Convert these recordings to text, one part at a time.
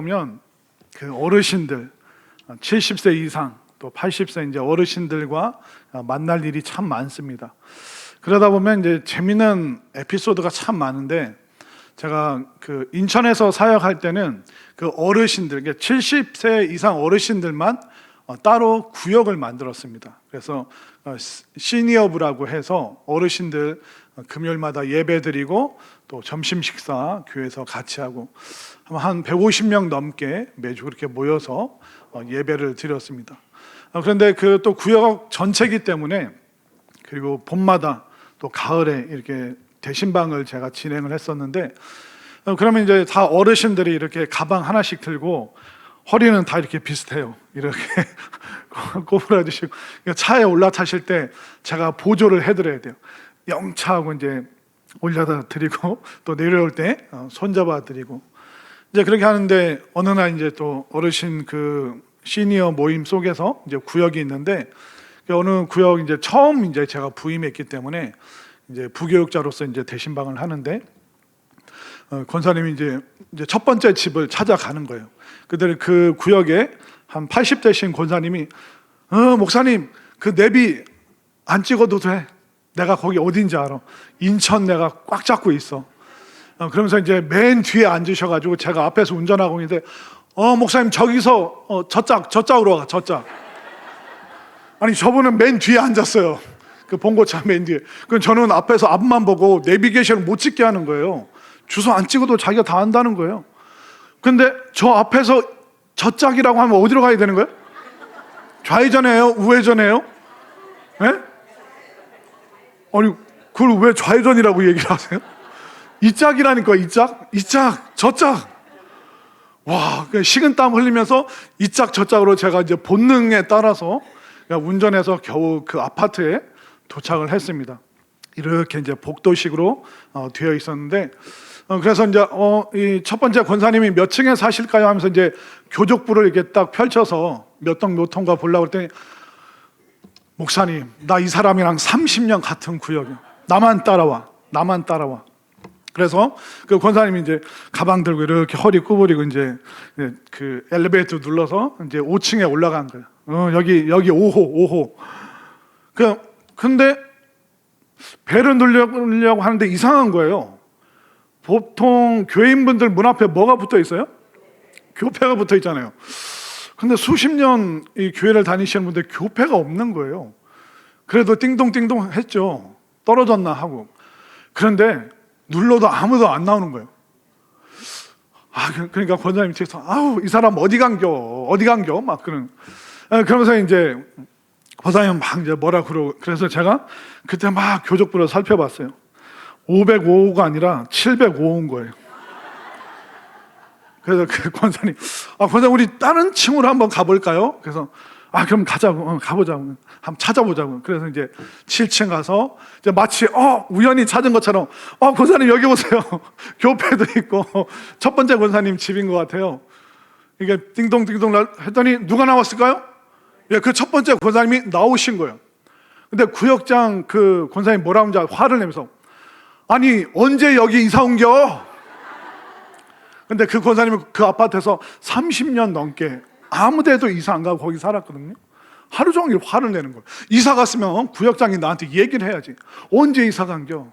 보면 그 어르신들 70세 이상 또 80세 이제 어르신들과 만날 일이 참 많습니다. 그러다 보면 이제 재미있는 에피소드가 참 많은데, 제가 그 인천에서 사역할 때는 그 어르신들, 70세 이상 어르신들만 따로 구역을 만들었습니다. 그래서 시니어부라고 해서 어르신들 금요일마다 예배 드리고 또 점심 식사 교회에서 같이 하고 한 150명 넘게 매주 그렇게 모여서 예배를 드렸습니다. 그런데 그 또 구역 전체이기 때문에, 그리고 봄마다 또 가을에 이렇게 대신방을 제가 진행을 했었는데, 그러면 이제 다 어르신들이 이렇게 가방 하나씩 들고 허리는 다 이렇게 비슷해요. 이렇게 꼬부라지시고 차에 올라타실 때 제가 보조를 해드려야 돼요. 영차하고 이제 올려다 드리고 또 내려올 때 손잡아 드리고 이제 그렇게 하는데, 어느 날 이제 또 어르신 그 시니어 모임 속에서 이제 구역이 있는데, 어느 구역 이제 처음 이제 제가 부임했기 때문에 이제 부교육자로서 이제 대신방을 하는데, 권사님이 이제 첫 번째 집을 찾아가는 거예요. 그들 그 구역에 한 80대신 권사님이 목사님 그 내비 안 찍어도 돼. 내가 거기 어딘지 알아. 인천 내가 꽉 잡고 있어. 그러면서 이제 맨 뒤에 앉으셔가지고 제가 앞에서 운전하고 있는데, 목사님 저기서 저짝으로 와. 저짝. 아니 저분은 맨 뒤에 앉았어요. 그 봉고차 맨 뒤에. 그럼 저는 앞에서 앞만 보고 내비게이션을 못 찍게 하는 거예요. 주소 안 찍어도 자기가 다 안다는 거예요. 근데 저 앞에서 저짝이라고 하면 어디로 가야 되는 거예요? 좌회전해요? 우회전해요? 예? 아니 그걸 왜 좌회전이라고 얘기를 하세요? 이 짝이라니까. 이 짝, 이 짝, 저 짝. 와, 식은땀 흘리면서 이 짝, 저 짝으로 제가 이제 본능에 따라서 운전해서 겨우 그 아파트에 도착을 했습니다. 이렇게 이제 복도식으로 되어 있었는데, 그래서 이제 이 첫 번째 권사님이 몇 층에 사실까요? 하면서 이제 교족부를 이렇게 딱 펼쳐서 몇 동 몇 통가 보려고 했더니, 목사님, 나 이 사람이랑 30년 같은 구역이야. 나만 따라와. 그래서 그 권사님이 이제 가방 들고 이렇게 허리 구부리고 이제 그 엘리베이터 눌러서 이제 5층에 올라간 거예요. 여기 5호. 근데 배를 누르려고 하는데 이상한 거예요. 보통 교인분들 문 앞에 뭐가 붙어 있어요? 교패가 붙어 있잖아요. 근데 수십 년 이 교회를 다니시는 분들 교패가 없는 거예요. 그래도 띵동띵동 했죠. 떨어졌나 하고. 그런데 눌러도 아무도 안 나오는 거예요. 그러니까 권사님이 뒤에서 이 사람 어디 간겨 막 그러면서 이제 권사님 막 이제 뭐라 그러고, 그래서 제가 그때 막 교족부를 살펴봤어요. 505호가 아니라 705호인 거예요. 그래서 그 권사님, 권사님 우리 다른 층으로 한번 가볼까요? 그래서 그럼 가자고, 가보자고, 한번 찾아보자고. 그래서 이제 7층 가서 이제 마치 우연히 찾은 것처럼 권사님 여기 보세요. 교패도 있고 첫 번째 권사님 집인 것 같아요. 이게 띵동띵동 했더니 누가 나왔을까요? 그 첫 번째 권사님이 나오신 거예요. 근데 구역장 그 권사님 뭐라 하는지 화를 내면서, 아니 언제 여기 이사 옮겨? 근데 그 권사님은 그 아파트에서 30년 넘게 아무 데도 이사 안 가고 거기 살았거든요. 하루 종일 화를 내는 거예요. 이사 갔으면 구역장이 나한테 얘기를 해야지. 언제 이사 간겨?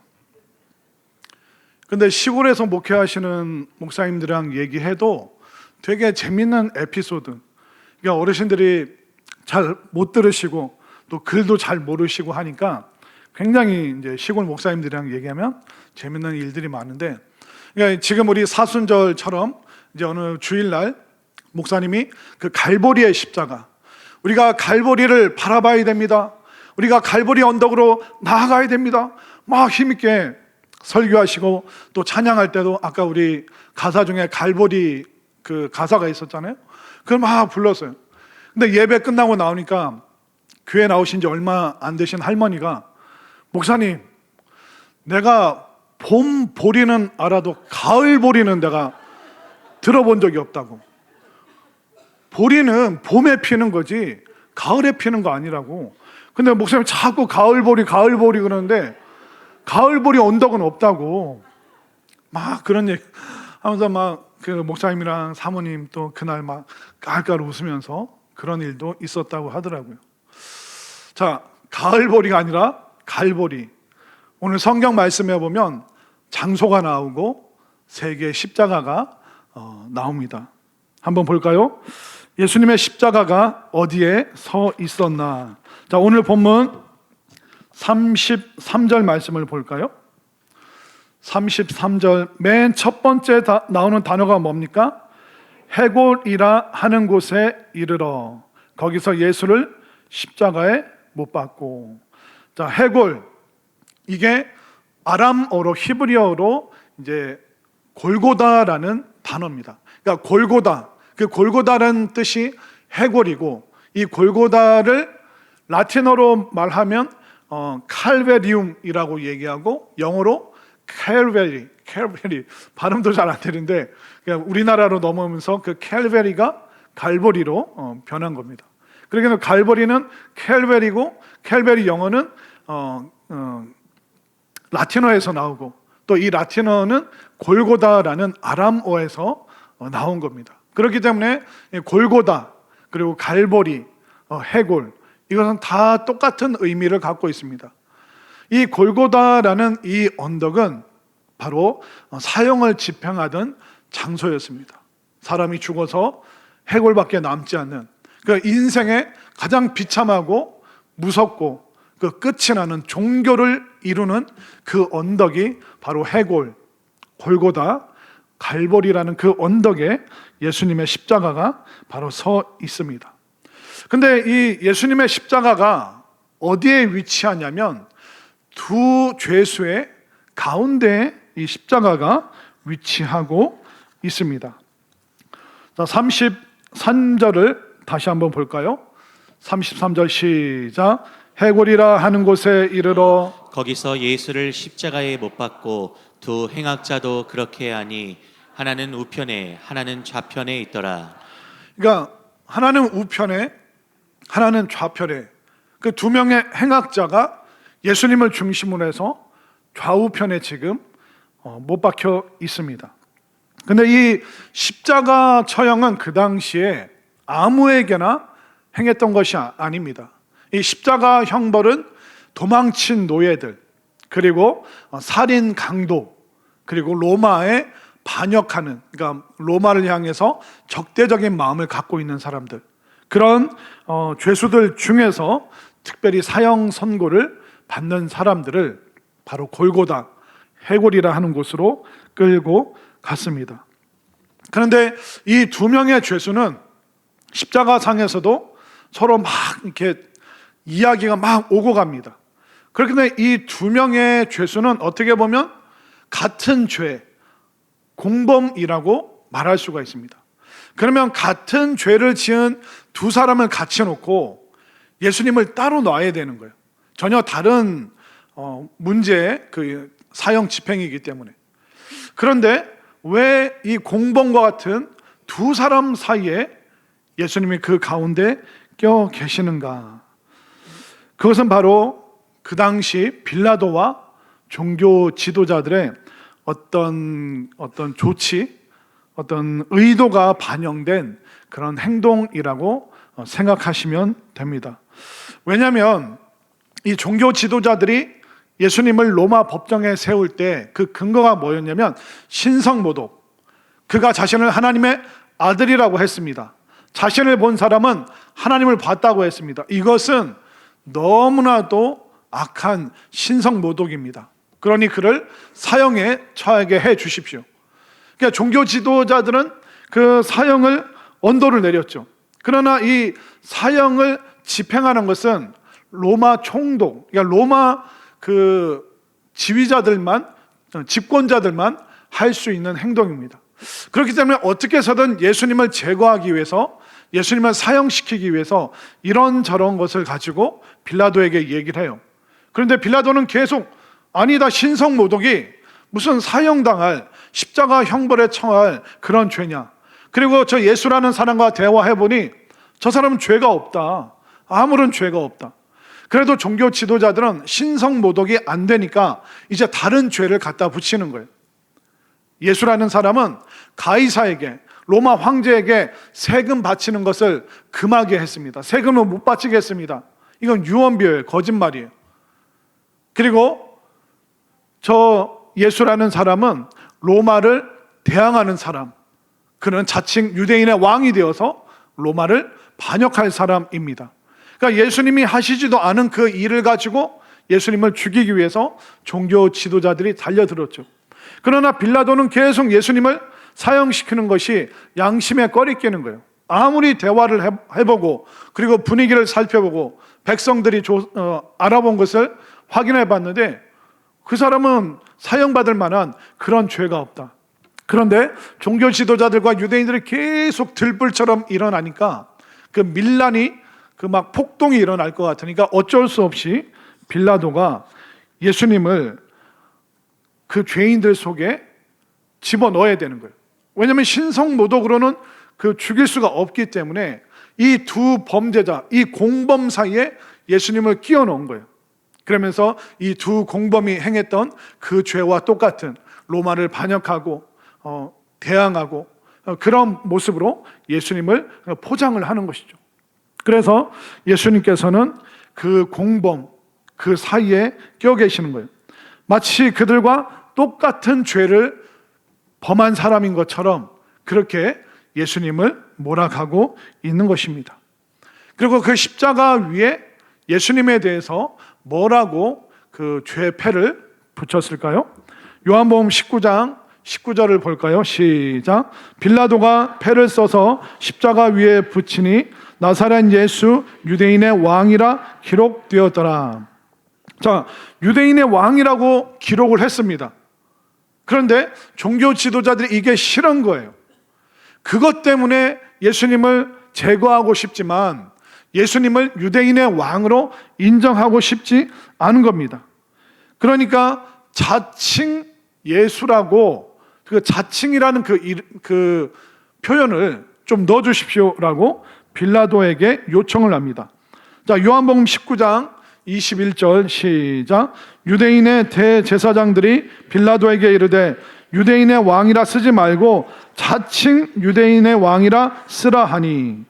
근데 시골에서 목회하시는 목사님들이랑 얘기해도 되게 재밌는 에피소드. 그러니까 어르신들이 잘 못 들으시고 또 글도 잘 모르시고 하니까 굉장히 이제 시골 목사님들이랑 얘기하면 재밌는 일들이 많은데, 그러니까 지금 우리 사순절처럼 이제 어느 주일날 목사님이 그 갈보리의 십자가, 우리가 갈보리를 바라봐야 됩니다. 우리가 갈보리 언덕으로 나아가야 됩니다. 막 힘있게 설교하시고, 또 찬양할 때도 아까 우리 가사 중에 갈보리 그 가사가 있었잖아요. 그걸 막 불렀어요. 근데 예배 끝나고 나오니까 교회 나오신 지 얼마 안 되신 할머니가, 목사님, 내가 봄 보리는 알아도 가을 보리는 내가 들어본 적이 없다고. 보리는 봄에 피는 거지 가을에 피는 거 아니라고. 근데 목사님 자꾸 가을 보리 그러는데 가을 보리 언덕은 없다고 막 그런 얘기 하면서 막 그 목사님이랑 사모님 또 그날 막 깔깔 웃으면서 그런 일도 있었다고 하더라고요. 자, 가을보리가 아니라 갈보리. 오늘 성경 말씀에 보면 장소가 나오고 세 개의 십자가가 나옵니다. 한번 볼까요? 예수님의 십자가가 어디에 서 있었나? 자, 오늘 본문 33절 말씀을 볼까요? 33절 맨 첫 번째 나오는 단어가 뭡니까? 해골이라 하는 곳에 이르러. 거기서 예수를 십자가에 못 박고. 자, 해골, 이게 아람어로 히브리어로 이제 골고다라는 단어입니다. 그러니까 골고다, 그 골고다라는 뜻이 해골이고, 이 골고다를 라틴어로 말하면 칼베리움이라고 얘기하고, 영어로 캘베리 발음도 잘 안 되는데 우리나라로 넘어오면서 그 캘베리가 갈보리로 변한 겁니다. 그러니까 갈보리는 캘베리고, 캘베리 영어는 라틴어에서 나오고, 또 이 라틴어는 골고다라는 아람어에서 나온 겁니다. 그렇기 때문에 골고다, 그리고 갈보리, 해골, 이것은 다 똑같은 의미를 갖고 있습니다. 이 골고다라는 이 언덕은 바로 사형을 집행하던 장소였습니다. 사람이 죽어서 해골밖에 남지 않는, 그 인생의 가장 비참하고 무섭고 그 끝이 나는 종교를 이루는 그 언덕이 바로 해골, 골고다, 갈보리라는 그 언덕에 예수님의 십자가가 바로 서 있습니다. 근데 이 예수님의 십자가가 어디에 위치하냐면 두 죄수의 가운데에 이 십자가가 위치하고 있습니다. 자, 33절을 다시 한번 볼까요? 33절 시작. 해골이라 하는 곳에 이르러. 거기서 예수를 십자가에 못 박고 두 행악자도 그렇게 하니 하나는 우편에 하나는 좌편에 있더라. 그러니까 하나는 우편에 하나는 좌편에, 그 두 명의 행악자가 예수님을 중심으로 해서 좌우편에 지금 못 박혀 있습니다. 근데 이 십자가 처형은 그 당시에 아무에게나 행했던 것이 아닙니다. 이 십자가 형벌은 도망친 노예들, 그리고 살인 강도, 그리고 로마에 반역하는, 그러니까 로마를 향해서 적대적인 마음을 갖고 있는 사람들, 그런 죄수들 중에서 특별히 사형 선고를 받는 사람들을 바로 골고다, 해골이라 하는 곳으로 끌고 갔습니다. 그런데 이 두 명의 죄수는 십자가상에서도 서로 막 이렇게 이야기가 막 오고 갑니다. 그렇기 때문에 이 두 명의 죄수는 어떻게 보면 같은 죄, 공범이라고 말할 수가 있습니다. 그러면 같은 죄를 지은 두 사람을 같이 놓고 예수님을 따로 놔야 되는 거예요. 전혀 다른 문제의 그 사형 집행이기 때문에. 그런데 왜 이 공범과 같은 두 사람 사이에 예수님이 그 가운데 껴 계시는가? 그것은 바로 그 당시 빌라도와 종교 지도자들의 어떤 조치, 어떤 의도가 반영된 그런 행동이라고 생각하시면 됩니다. 왜냐하면 이 종교 지도자들이 예수님을 로마 법정에 세울 때 그 근거가 뭐였냐면 신성모독, 그가 자신을 하나님의 아들이라고 했습니다. 자신을 본 사람은 하나님을 봤다고 했습니다. 이것은 너무나도 악한 신성모독입니다. 그러니 그를 사형에 처하게 해 주십시오. 그러니까 종교 지도자들은 그 사형을 언도를 내렸죠. 그러나 이 사형을 집행하는 것은 로마 총독, 그러니까 로마 그 지휘자들만, 집권자들만 할 수 있는 행동입니다. 그렇기 때문에 어떻게 해서든 예수님을 제거하기 위해서, 예수님을 사형시키기 위해서 이런저런 것을 가지고 빌라도에게 얘기를 해요. 그런데 빌라도는 계속 아니다, 신성모독이 무슨 사형당할, 십자가 형벌에 처할 그런 죄냐. 그리고 저 예수라는 사람과 대화해보니 저 사람은 죄가 없다, 아무런 죄가 없다. 그래도 종교 지도자들은 신성모독이 안 되니까 이제 다른 죄를 갖다 붙이는 거예요. 예수라는 사람은 가이사에게, 로마 황제에게 세금 바치는 것을 금하게 했습니다. 세금을 못 바치게 했습니다. 이건 유언비어예요. 거짓말이에요. 그리고 저 예수라는 사람은 로마를 대항하는 사람, 그는 자칭 유대인의 왕이 되어서 로마를 반역할 사람입니다. 그러니까 예수님이 하시지도 않은 그 일을 가지고 예수님을 죽이기 위해서 종교 지도자들이 달려들었죠. 그러나 빌라도는 계속 예수님을 사형시키는 것이 양심에 꺼리 끼는 거예요. 아무리 대화를 해보고 그리고 분위기를 살펴보고 백성들이 알아본 것을 확인해 봤는데 그 사람은 사형받을 만한 그런 죄가 없다. 그런데 종교 지도자들과 유대인들이 계속 들불처럼 일어나니까 그 밀란이 그 막 폭동이 일어날 것 같으니까 어쩔 수 없이 빌라도가 예수님을 그 죄인들 속에 집어넣어야 되는 거예요. 왜냐하면 신성모독으로는 그 죽일 수가 없기 때문에 이 두 범죄자, 이 공범 사이에 예수님을 끼워 넣은 거예요. 그러면서 이 두 공범이 행했던 그 죄와 똑같은 로마를 반역하고 대항하고 그런 모습으로 예수님을 포장을 하는 것이죠. 그래서 예수님께서는 그 공범, 그 사이에 껴 계시는 거예요. 마치 그들과 똑같은 죄를 범한 사람인 것처럼 그렇게 예수님을 몰아가고 있는 것입니다. 그리고 그 십자가 위에 예수님에 대해서 뭐라고 그 죄의 패를 붙였을까요? 요한복음 19장 19절을 볼까요? 시작. 빌라도가 패를 써서 십자가 위에 붙이니 나사렛 예수 유대인의 왕이라 기록되었더라. 자, 유대인의 왕이라고 기록을 했습니다. 그런데 종교 지도자들이 이게 싫은 거예요. 그것 때문에 예수님을 제거하고 싶지만 예수님을 유대인의 왕으로 인정하고 싶지 않은 겁니다. 그러니까 자칭 예수라고 그 자칭이라는 그 표현을 좀 넣어주십시오라고 빌라도에게 요청을 합니다. 자, 요한복음 19장 21절 시작. 유대인의 대제사장들이 빌라도에게 이르되 유대인의 왕이라 쓰지 말고 자칭 유대인의 왕이라 쓰라 하니.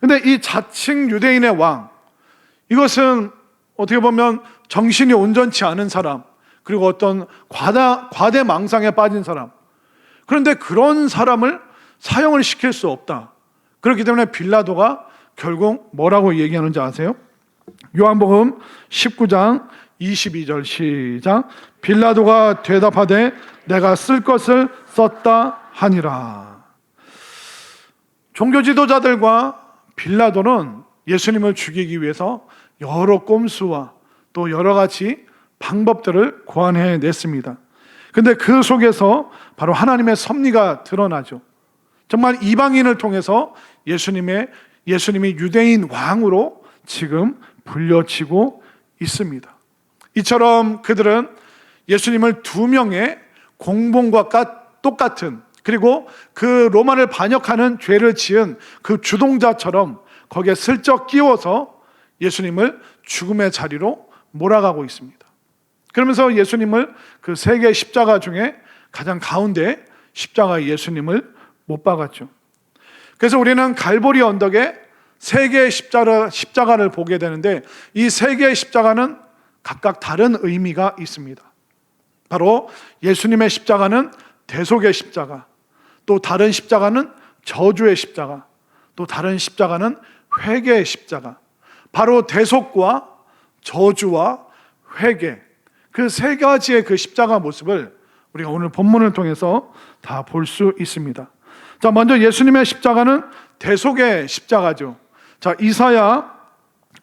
근데 이 자칭 유대인의 왕, 이것은 어떻게 보면 정신이 온전치 않은 사람, 그리고 어떤 과대망상에 빠진 사람, 그런데 그런 사람을 사형을 시킬 수 없다. 그렇기 때문에 빌라도가 결국 뭐라고 얘기하는지 아세요? 요한복음 19장 22절 시작. 빌라도가 대답하되 내가 쓸 것을 썼다 하니라. 종교 지도자들과 빌라도는 예수님을 죽이기 위해서 여러 꼼수와 또 여러 가지 방법들을 고안해냈습니다. 근데 그 속에서 바로 하나님의 섭리가 드러나죠. 정말 이방인을 통해서 예수님이 유대인 왕으로 지금 불려지고 있습니다. 이처럼 그들은 예수님을 두 명의 공범과 똑같은, 그리고 그 로마를 반역하는 죄를 지은 그 주동자처럼 거기에 슬쩍 끼워서 예수님을 죽음의 자리로 몰아가고 있습니다. 그러면서 예수님을 그 세 개의 십자가 중에 가장 가운데 십자가 예수님을 못 박았죠. 그래서 우리는 갈보리 언덕에 세 개의 십자가를 보게 되는데 이 세 개의 십자가는 각각 다른 의미가 있습니다. 바로 예수님의 십자가는 대속의 십자가, 또 다른 십자가는 저주의 십자가, 또 다른 십자가는 회개의 십자가. 바로 대속과 저주와 회개, 그 세 가지의 그 십자가 모습을 우리가 오늘 본문을 통해서 다 볼 수 있습니다. 자, 먼저 예수님의 십자가는 대속의 십자가죠. 자, 이사야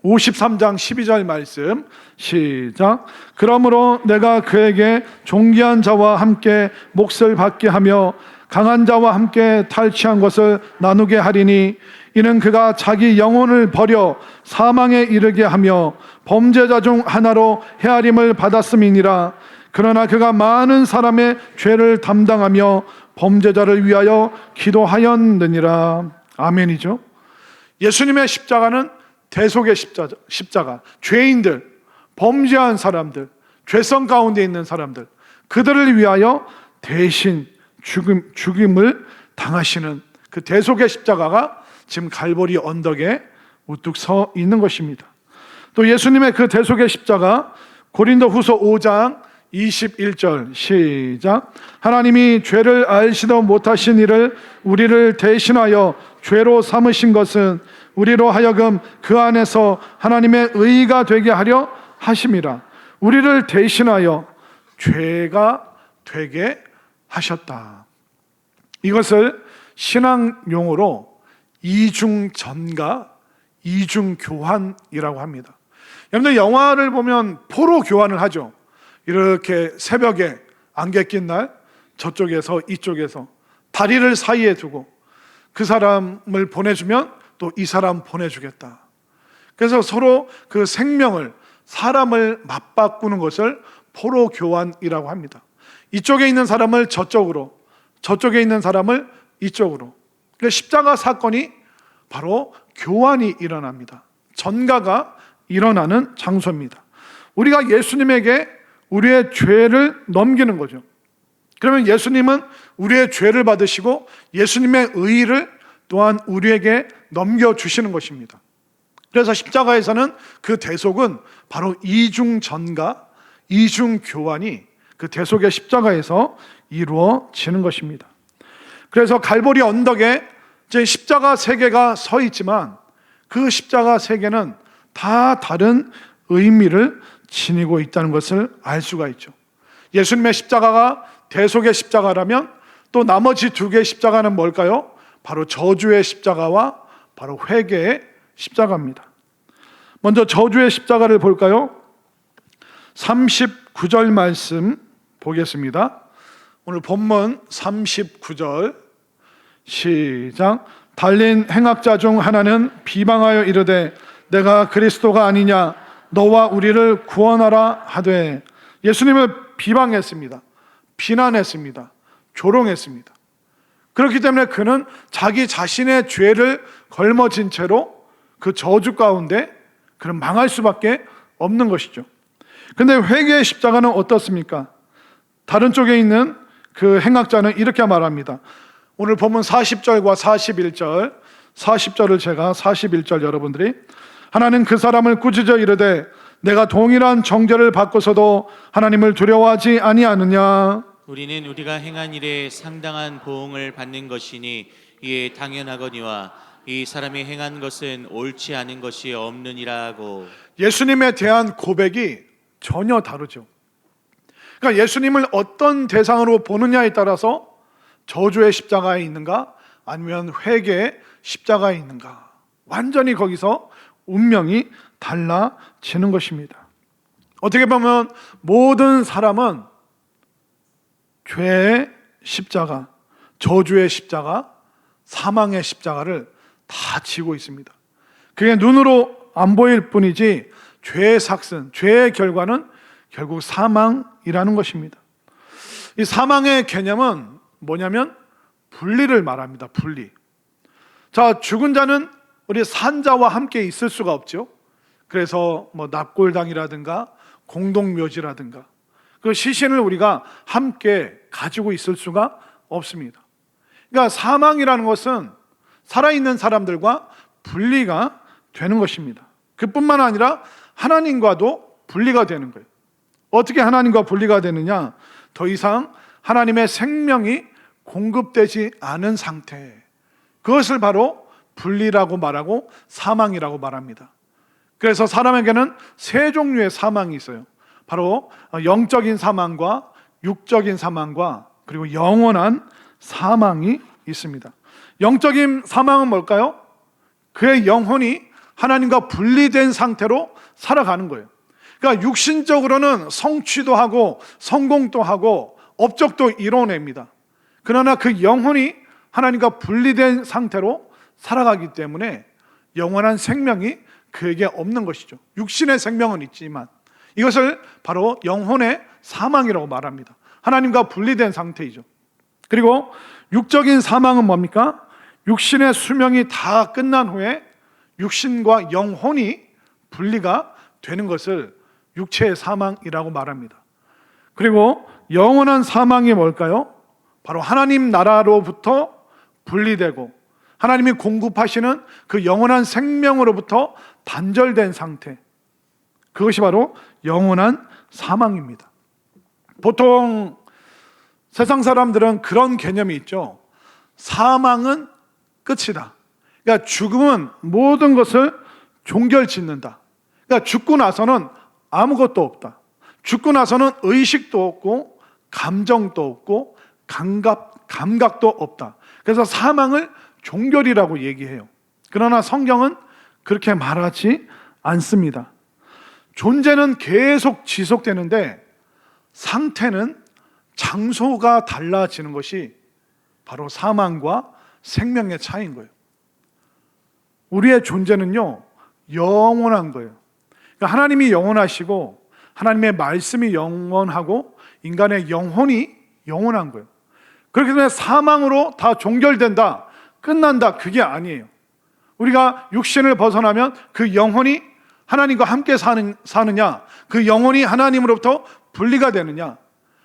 53장 12절 말씀 시작. 그러므로 내가 그에게 존귀한 자와 함께 몫을 받게 하며 강한 자와 함께 탈취한 것을 나누게 하리니 이는 그가 자기 영혼을 버려 사망에 이르게 하며 범죄자 중 하나로 헤아림을 받았음이니라. 그러나 그가 많은 사람의 죄를 담당하며 범죄자를 위하여 기도하였느니라. 아멘이죠. 예수님의 십자가는 대속의 십자가, 죄인들, 범죄한 사람들, 죄성 가운데 있는 사람들, 그들을 위하여 대신 죽임을 당하시는 그 대속의 십자가가 지금 갈보리 언덕에 우뚝 서 있는 것입니다. 또 예수님의 그 대속의 십자가 고린도후서 5장 21절 시작. 하나님이 죄를 알지도 못하신 이를 우리를 대신하여 죄로 삼으신 것은 우리로 하여금 그 안에서 하나님의 의가 되게 하려 하심이라. 우리를 대신하여 죄가 되게 하셨다. 이것을 신앙 용어로 이중전가, 이중교환이라고 합니다. 여러분들 영화를 보면 포로 교환을 하죠. 이렇게 새벽에 안개 낀 날 저쪽에서 이쪽에서 다리를 사이에 두고 그 사람을 보내주면 또 이 사람 보내주겠다. 그래서 서로 그 생명을, 사람을 맞바꾸는 것을 포로 교환이라고 합니다. 이쪽에 있는 사람을 저쪽으로, 저쪽에 있는 사람을 이쪽으로. 그러니까 십자가 사건이 바로 교환이 일어납니다. 전가가 일어나는 장소입니다. 우리가 예수님에게 우리의 죄를 넘기는 거죠. 그러면 예수님은 우리의 죄를 받으시고 예수님의 의를 또한 우리에게 넘겨주시는 것입니다. 그래서 십자가에서는 그 대속은 바로 이중전가, 이중교환이 그 대속의 십자가에서 이루어지는 것입니다. 그래서 갈보리 언덕에 이제 십자가 세 개가 서 있지만 그 십자가 세 개는 다 다른 의미를 지니고 있다는 것을 알 수가 있죠. 예수님의 십자가가 대속의 십자가라면 또 나머지 두 개의 십자가는 뭘까요? 바로 저주의 십자가와 바로 회개의 십자가입니다. 먼저 저주의 십자가를 볼까요? 39절 말씀 보겠습니다. 오늘 본문 39절 시작. 달린 행악자 중 하나는 비방하여 이르되 내가 그리스도가 아니냐 너와 우리를 구원하라 하되. 예수님을 비방했습니다. 비난했습니다. 조롱했습니다. 그렇기 때문에 그는 자기 자신의 죄를 걸머진 채로 그 저주 가운데 그는 망할 수밖에 없는 것이죠. 그런데 회개의 십자가는 어떻습니까? 다른 쪽에 있는 그 행악자는 이렇게 말합니다. 오늘 본문 40절과 41절, 40절을 제가 41절 여러분들이 하나는 그 사람을 꾸짖어 이르되 내가 동일한 정죄를 받고서도 하나님을 두려워하지 아니하느냐. 우리는 우리가 행한 일에 상당한 보응을 받는 것이니 이에 당연하거니와 이 사람이 행한 것은 옳지 않은 것이 없느니라 하고. 예수님에 대한 고백이 전혀 다르죠. 그러니까 예수님을 어떤 대상으로 보느냐에 따라서 저주의 십자가에 있는가 아니면 회개의 십자가에 있는가, 완전히 거기서 운명이 달라지는 것입니다. 어떻게 보면 모든 사람은 죄의 십자가, 저주의 십자가, 사망의 십자가를 다 지고 있습니다. 그게 눈으로 안 보일 뿐이지 죄의 삭슨, 죄의 결과는 결국 사망이라는 것입니다. 이 사망의 개념은 뭐냐면 분리를 말합니다. 분리. 자, 죽은 자는 우리 산자와 함께 있을 수가 없죠. 그래서 뭐 납골당이라든가 공동묘지라든가 그 시신을 우리가 함께 가지고 있을 수가 없습니다. 그러니까 사망이라는 것은 살아있는 사람들과 분리가 되는 것입니다. 그뿐만 아니라 하나님과도 분리가 되는 거예요. 어떻게 하나님과 분리가 되느냐? 더 이상 하나님의 생명이 공급되지 않은 상태, 그것을 바로 분리라고 말하고 사망이라고 말합니다. 그래서 사람에게는 세 종류의 사망이 있어요. 바로 영적인 사망과 육적인 사망과 그리고 영원한 사망이 있습니다. 영적인 사망은 뭘까요? 그의 영혼이 하나님과 분리된 상태로 살아가는 거예요. 그러니까 육신적으로는 성취도 하고 성공도 하고 업적도 이뤄냅니다. 그러나 그 영혼이 하나님과 분리된 상태로 살아가기 때문에 영원한 생명이 그에게 없는 것이죠. 육신의 생명은 있지만 이것을 바로 영혼의 사망이라고 말합니다. 하나님과 분리된 상태이죠. 그리고 육적인 사망은 뭡니까? 육신의 수명이 다 끝난 후에 육신과 영혼이 분리가 되는 것을 육체의 사망이라고 말합니다. 그리고 영원한 사망이 뭘까요? 바로 하나님 나라로부터 분리되고 하나님이 공급하시는 그 영원한 생명으로부터 단절된 상태, 그것이 바로 영원한 사망입니다. 보통 세상 사람들은 그런 개념이 있죠. 사망은 끝이다. 그러니까 죽음은 모든 것을 종결짓는다. 그러니까 죽고 나서는 아무것도 없다. 죽고 나서는 의식도 없고 감정도 없고 감각도 없다. 그래서 사망을 종결이라고 얘기해요. 그러나 성경은 그렇게 말하지 않습니다. 존재는 계속 지속되는데 상태는, 장소가 달라지는 것이 바로 사망과 생명의 차이인 거예요. 우리의 존재는요, 영원한 거예요. 그러니까 하나님이 영원하시고 하나님의 말씀이 영원하고 인간의 영혼이 영원한 거예요. 그렇기 때문에 사망으로 다 종결된다, 끝난다, 그게 아니에요. 우리가 육신을 벗어나면 그 영혼이 하나님과 함께 사느냐, 그 영혼이 하나님으로부터 분리가 되느냐,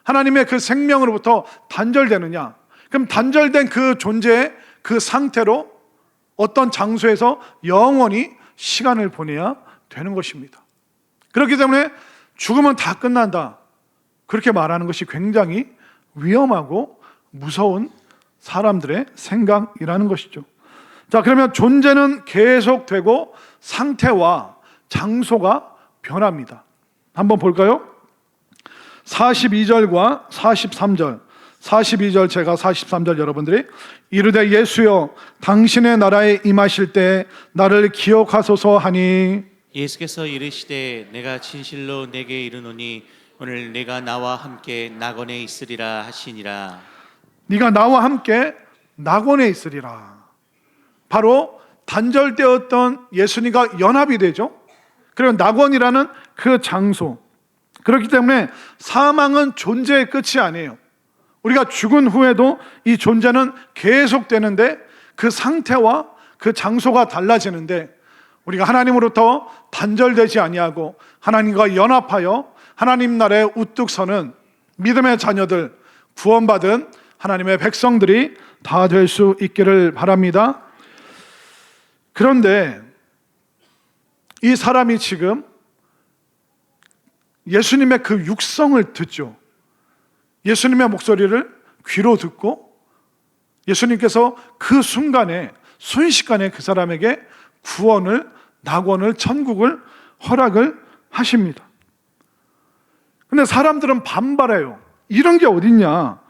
하나님의 그 생명으로부터 단절되느냐. 그럼 단절된 그 존재의 그 상태로 어떤 장소에서 영원히 시간을 보내야 되는 것입니다. 그렇기 때문에 죽으면 다 끝난다, 그렇게 말하는 것이 굉장히 위험하고 무서운 사람들의 생각이라는 것이죠. 자, 그러면 존재는 계속되고 상태와 장소가 변합니다. 한번 볼까요? 42절과 43절. 42절 제가, 43절 여러분들이 이르되 예수여 당신의 나라에 임하실 때 나를 기억하소서 하니, 예수께서 이르시되 내가 진실로 내게 이르노니 오늘 내가 나와 함께 낙원에 있으리라 하시니라. 네가 나와 함께 낙원에 있으리라. 바로 단절되었던 예수님과 연합이 되죠. 그리고 낙원이라는 그 장소. 그렇기 때문에 사망은 존재의 끝이 아니에요. 우리가 죽은 후에도 이 존재는 계속되는데 그 상태와 그 장소가 달라지는데, 우리가 하나님으로부터 단절되지 아니하고 하나님과 연합하여 하나님 나라에 우뚝 서는 믿음의 자녀들, 구원받은 하나님의 백성들이 다 될 수 있기를 바랍니다. 그런데 이 사람이 지금 예수님의 그 육성을 듣죠. 예수님의 목소리를 귀로 듣고 예수님께서 그 순간에, 순식간에 그 사람에게 구원을, 낙원을, 천국을 허락을 하십니다. 근데 사람들은 반발해요. 이런 게 어딨냐.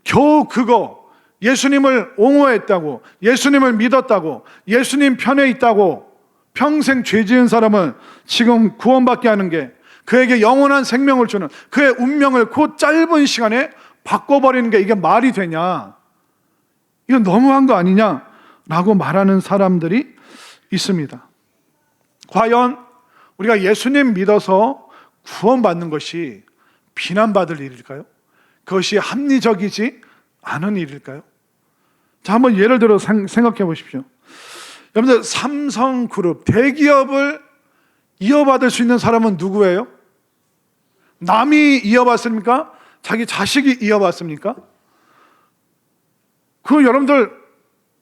겨우 그거, 예수님을 옹호했다고, 예수님을 믿었다고, 예수님 편에 있다고 평생 죄 지은 사람을 지금 구원받게 하는 게, 그에게 영원한 생명을 주는, 그의 운명을 그 짧은 시간에 바꿔버리는 게 이게 말이 되냐, 이건 너무한 거 아니냐라고 말하는 사람들이 있습니다. 과연 우리가 예수님 믿어서 구원받는 것이 비난받을 일일까요? 그것이 합리적이지 않은 일일까요? 자, 한번 예를 들어 생각해 보십시오. 여러분들, 삼성그룹, 대기업을 이어받을 수 있는 사람은 누구예요? 남이 이어받습니까? 자기 자식이 이어받습니까? 그 여러분들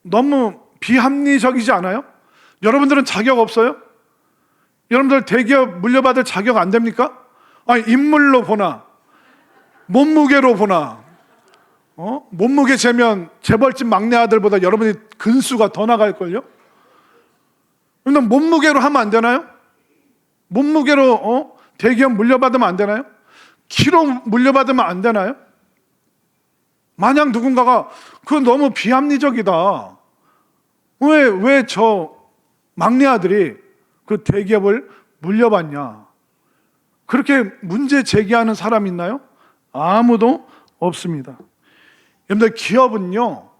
너무 비합리적이지 않아요? 여러분들은 자격 없어요? 여러분들 대기업 물려받을 자격 안 됩니까? 아니, 인물로 보나 몸무게로 보나, 몸무게 재면 재벌집 막내 아들보다 여러분이 근수가 더 나갈걸요? 그럼 몸무게로 하면 안 되나요? 몸무게로 대기업 물려받으면 안 되나요? 키로 물려받으면 안 되나요? 만약 누군가가 그건 너무 비합리적이다, 왜 저 막내 아들이 그 대기업을 물려받냐, 그렇게 문제 제기하는 사람 있나요? 아무도 없습니다. 여러분들, 기업은요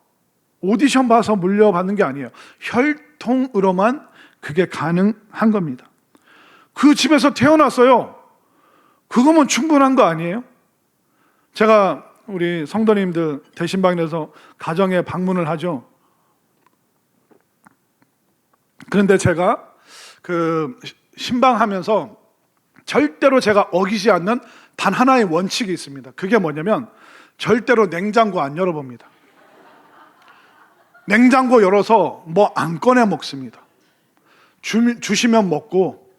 오디션 봐서 물려받는 게 아니에요. 혈통으로만 그게 가능한 겁니다. 그 집에서 태어났어요. 그거면 충분한 거 아니에요? 제가 우리 성도님들 대신방에서 가정에 방문을 하죠. 그런데 제가 그 신방하면서 절대로 제가 어기지 않는 단 하나의 원칙이 있습니다. 그게 뭐냐면 절대로 냉장고 안 열어봅니다. 냉장고 열어서 뭐 안 꺼내 먹습니다. 주시면 먹고,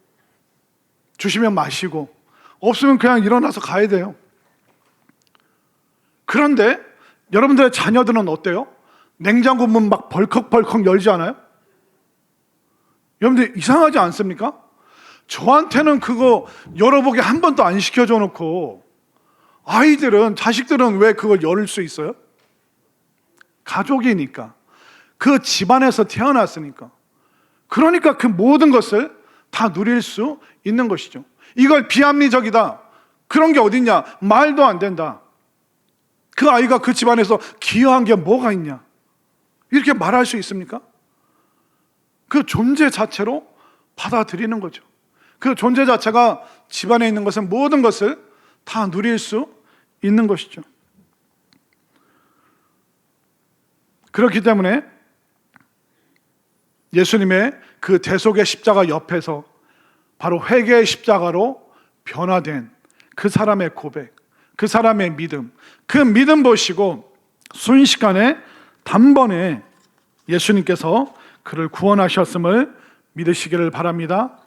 주시면 마시고, 없으면 그냥 일어나서 가야 돼요. 그런데 여러분들의 자녀들은 어때요? 냉장고 문 막 벌컥벌컥 열지 않아요? 여러분들 이상하지 않습니까? 저한테는 그거 열어보게 한 번도 안 시켜줘 놓고 아이들은, 자식들은 왜 그걸 열 수 있어요? 가족이니까, 그 집안에서 태어났으니까, 그러니까 그 모든 것을 다 누릴 수 있는 것이죠. 이걸 비합리적이다, 그런 게 어딨냐, 말도 안 된다, 그 아이가 그 집안에서 기여한 게 뭐가 있냐, 이렇게 말할 수 있습니까? 그 존재 자체로 받아들이는 거죠. 그 존재 자체가 집안에 있는 것은 모든 것을 다 누릴 수 있는 것이죠. 그렇기 때문에 예수님의 그 대속의 십자가 옆에서 바로 회개의 십자가로 변화된 그 사람의 고백, 그 사람의 믿음, 그 믿음 보시고 순식간에 단번에 예수님께서 그를 구원하셨음을 믿으시기를 바랍니다.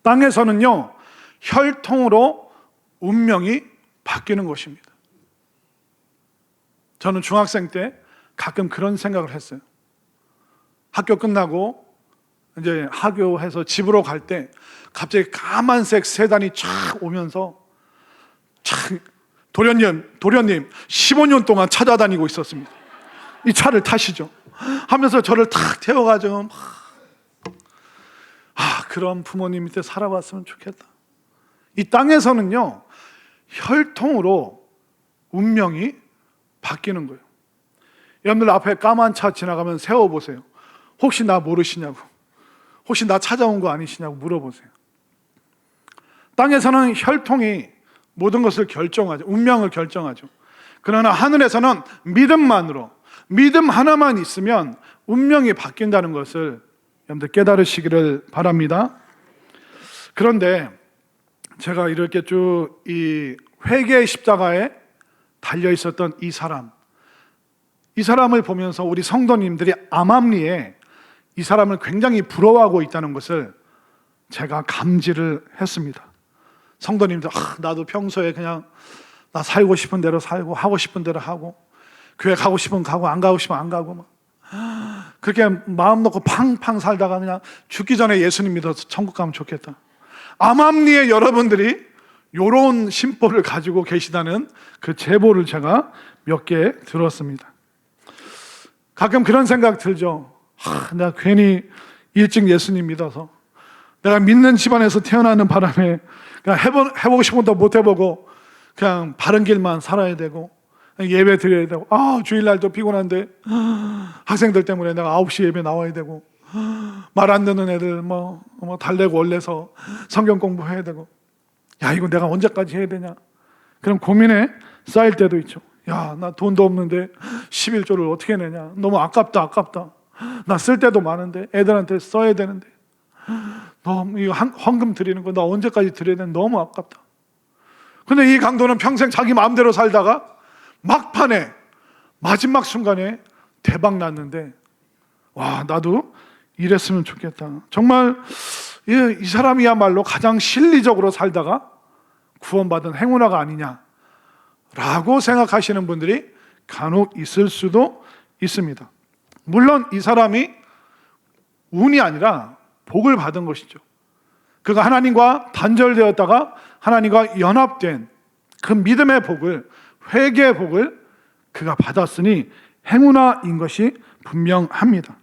땅에서는요, 혈통으로 운명이 바뀌는 것입니다. 저는 중학생 때 가끔 그런 생각을 했어요. 학교 끝나고 이제 하교해서 집으로 갈 때 갑자기 까만색 세단이 쫙 오면서 참, 도련님 15년 동안 찾아다니고 있었습니다. 이 차를 타시죠 하면서 저를 탁 태워가지고 그런 부모님 밑에 살아봤으면 좋겠다. 이 땅에서는요, 혈통으로 운명이 바뀌는 거예요. 여러분들 앞에 까만 차 지나가면 세워보세요. 혹시 나 모르시냐고, 혹시 나 찾아온 거 아니시냐고 물어보세요. 땅에서는 혈통이 모든 것을 결정하죠. 운명을 결정하죠. 그러나 하늘에서는 믿음만으로, 믿음 하나만 있으면 운명이 바뀐다는 것을 여러분들 깨달으시기를 바랍니다. 그런데 제가 이렇게 쭉 이 회개의 십자가에 달려 있었던 이 사람을 보면서 우리 성도님들이 암암리에 이 사람을 굉장히 부러워하고 있다는 것을 제가 감지를 했습니다. 성도님들, 나도 평소에 그냥 나 살고 싶은 대로 살고 하고 싶은 대로 하고 교회 가고 싶으면 가고 안 가고 싶으면 안 가고 막 그렇게 마음 놓고 팡팡 살다가 그냥 죽기 전에 예수님 믿어서 천국 가면 좋겠다. 암암리에 여러분들이 이런 심보를 가지고 계시다는 그 제보를 제가 몇 개 들었습니다. 가끔 그런 생각 들죠. 내가 괜히 일찍 예수님 믿어서 내가 믿는 집안에서 태어나는 바람에 그냥 해보고 싶은 것도 못 해보고 그냥 바른 길만 살아야 되고 예배 드려야 되고 주일날도 피곤한데 학생들 때문에 내가 9시 예배 나와야 되고 말 안 듣는 애들 뭐 달래고 원래서 성경 공부해야 되고 이거 내가 언제까지 해야 되냐, 그럼 고민에 쌓일 때도 있죠. 나 돈도 없는데 11조를 어떻게 내냐, 너무 아깝다. 나 쓸 때도 많은데 애들한테 써야 되는데 너무 이거 헌금 드리는 거 나 언제까지 드려야 되는데 너무 아깝다. 근데 이 강도는 평생 자기 마음대로 살다가 막판에 마지막 순간에 대박 났는데 나도 이랬으면 좋겠다. 정말 이 사람이야말로 가장 실리적으로 살다가 구원받은 행운아가 아니냐라고 생각하시는 분들이 간혹 있을 수도 있습니다. 물론 이 사람이 운이 아니라 복을 받은 것이죠. 그가 하나님과 단절되었다가 하나님과 연합된 그 믿음의 복을, 회개의 복을 그가 받았으니 행운아인 것이 분명합니다.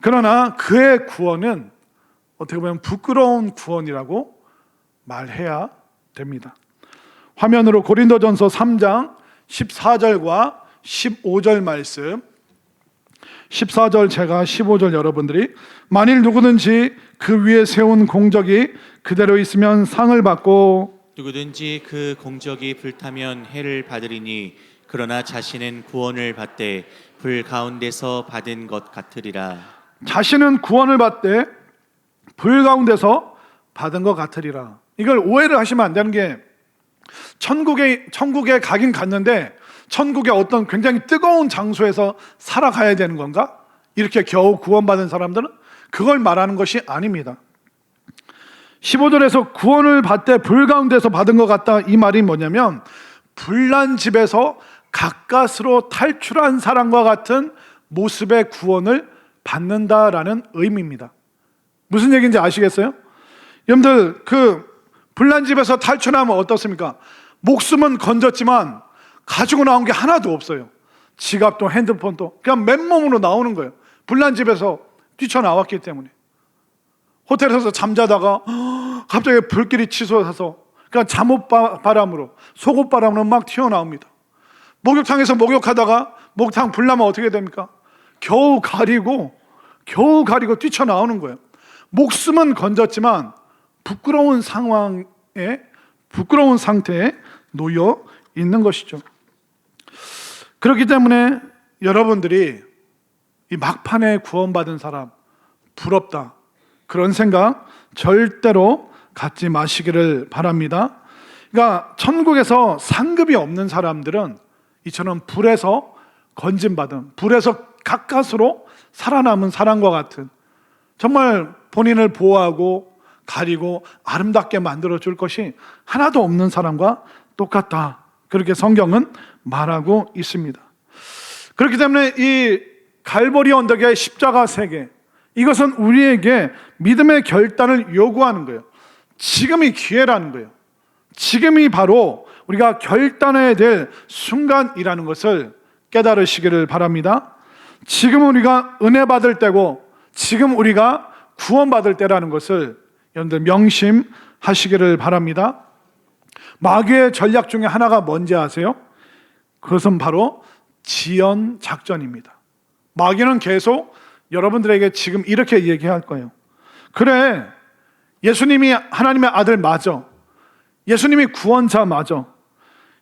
그러나 그의 구원은 어떻게 보면 부끄러운 구원이라고 말해야 됩니다. 화면으로 고린도전서 3장 14절과 15절 말씀, 14절 제가 15절 여러분들이 만일 누구든지 그 위에 세운 공적이 그대로 있으면 상을 받고 누구든지 그 공적이 불타면 해를 받으리니 그러나 자신은 구원을 받되 불 가운데서 받은 것 같으리라. 자신은 구원을 받되 불 가운데서 받은 것 같으리라. 이걸 오해를 하시면 안 되는 게 천국에 가긴 갔는데 천국의 어떤 굉장히 뜨거운 장소에서 살아가야 되는 건가? 이렇게 겨우 구원받은 사람들은 그걸 말하는 것이 아닙니다. 15절에서 구원을 받되 불 가운데서 받은 것 같다, 이 말이 뭐냐면 불난 집에서 가까스로 탈출한 사람과 같은 모습의 구원을 받는다라는 의미입니다. 무슨 얘기인지 아시겠어요? 여러분들, 그 불난 집에서 탈출하면 어떻습니까? 목숨은 건졌지만 가지고 나온 게 하나도 없어요. 지갑도 핸드폰도 그냥 맨몸으로 나오는 거예요. 불난 집에서 뛰쳐나왔기 때문에. 호텔에서 잠자다가 갑자기 불길이 치솟아서 그냥 잠옷바람으로, 속옷바람으로 막 튀어나옵니다. 목욕탕에서 목욕하다가 목욕탕 불나면 어떻게 됩니까? 겨우 가리고 뛰쳐나오는 거예요. 목숨은 건졌지만 부끄러운 상황에, 부끄러운 상태에 놓여 있는 것이죠. 그렇기 때문에 여러분들이 이 막판에 구원받은 사람 부럽다, 그런 생각 절대로 갖지 마시기를 바랍니다. 그러니까 천국에서 상급이 없는 사람들은 이처럼 불에서 건진받은, 불에서 가까스로 살아남은 사람과 같은, 정말 본인을 보호하고 가리고 아름답게 만들어 줄 것이 하나도 없는 사람과 똑같다, 그렇게 성경은 말하고 있습니다. 그렇기 때문에 이 갈보리 언덕의 십자가 세계, 이것은 우리에게 믿음의 결단을 요구하는 거예요. 지금이 기회라는 거예요. 지금이 바로 우리가 결단해야 될 순간이라는 것을 깨달으시기를 바랍니다. 지금 우리가 은혜 받을 때고 지금 우리가 구원받을 때라는 것을 여러분들 명심하시기를 바랍니다. 마귀의 전략 중에 하나가 뭔지 아세요? 그것은 바로 지연 작전입니다. 마귀는 계속 여러분들에게 지금 이렇게 얘기할 거예요. 그래, 예수님이 하나님의 아들 맞아. 예수님이 구원자 맞아.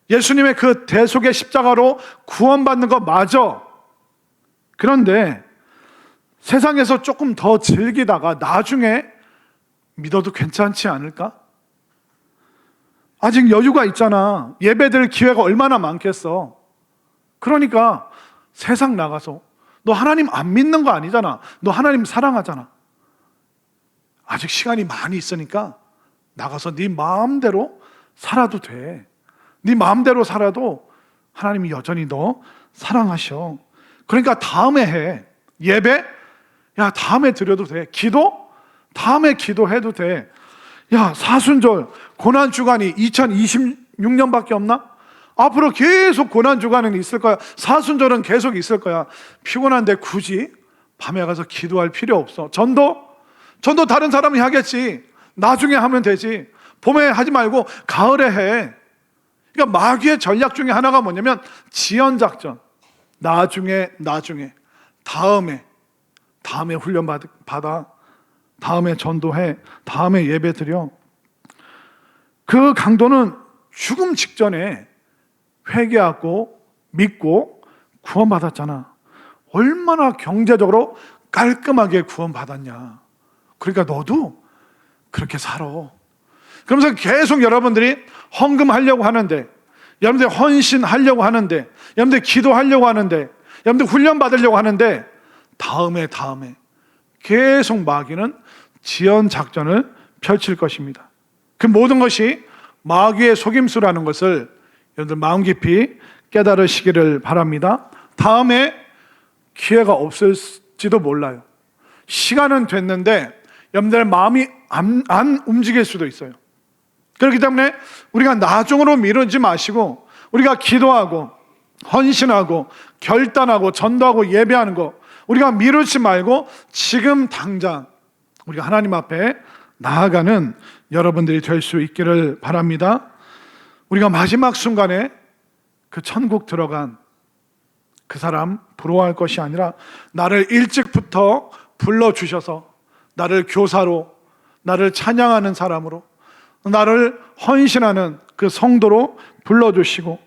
예수님의 그 대속의 십자가로 구원받는 거 맞아. 그런데 세상에서 조금 더 즐기다가 나중에 믿어도 괜찮지 않을까? 아직 여유가 있잖아. 예배드릴 기회가 얼마나 많겠어. 그러니까 세상 나가서, 너 하나님 안 믿는 거 아니잖아. 너 하나님 사랑하잖아. 아직 시간이 많이 있으니까 나가서 네 마음대로 살아도 돼. 네 마음대로 살아도 하나님이 여전히 너 사랑하셔. 그러니까 다음에 해. 예배? 야, 다음에 드려도 돼. 기도? 다음에 기도해도 돼. 야, 사순절, 고난주간이 2026년밖에 없나? 앞으로 계속 고난주간은 있을 거야. 사순절은 계속 있을 거야. 피곤한데 굳이 밤에 가서 기도할 필요 없어. 전도 다른 사람이 하겠지. 나중에 하면 되지. 봄에 하지 말고 가을에 해. 그러니까 마귀의 전략 중에 하나가 뭐냐면 지연작전. 나중에, 다음에 훈련 받아, 다음에 전도해, 다음에 예배 드려. 그 강도는 죽음 직전에 회개하고 믿고 구원받았잖아. 얼마나 경제적으로 깔끔하게 구원받았냐. 그러니까 너도 그렇게 살아. 그러면서 계속 여러분들이 헌금하려고 하는데, 여러분들 헌신하려고 하는데, 여러분들 기도하려고 하는데, 여러분들 훈련 받으려고 하는데, 다음에 계속 마귀는 지연 작전을 펼칠 것입니다. 그 모든 것이 마귀의 속임수라는 것을 여러분들 마음 깊이 깨달으시기를 바랍니다. 다음에 기회가 없을지도 몰라요. 시간은 됐는데 여러분들 마음이 안 움직일 수도 있어요. 그렇기 때문에 우리가 나중으로 미루지 마시고, 우리가 기도하고 헌신하고 결단하고 전도하고 예배하는 거 우리가 미루지 말고 지금 당장 우리가 하나님 앞에 나아가는 여러분들이 될 수 있기를 바랍니다. 우리가 마지막 순간에 그 천국 들어간 그 사람 부러워할 것이 아니라, 나를 일찍부터 불러주셔서 나를 교사로, 나를 찬양하는 사람으로, 나를 헌신하는 그 성도로 불러주시고,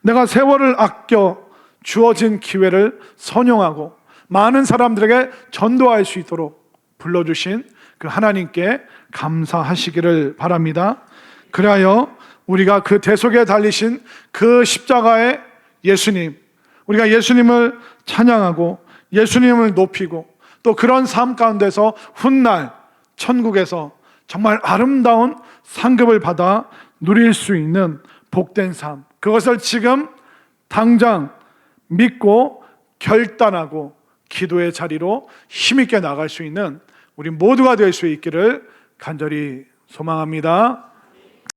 내가 세월을 아껴 주어진 기회를 선용하고 많은 사람들에게 전도할 수 있도록 불러주신 그 하나님께 감사하시기를 바랍니다. 그리하여 우리가 그 대속에 달리신 그 십자가의 예수님, 우리가 예수님을 찬양하고 예수님을 높이고 또 그런 삶 가운데서 훗날 천국에서 정말 아름다운 상급을 받아 누릴 수 있는 복된 삶, 그것을 지금 당장 믿고 결단하고 기도의 자리로 힘있게 나갈 수 있는 우리 모두가 될 수 있기를 간절히 소망합니다.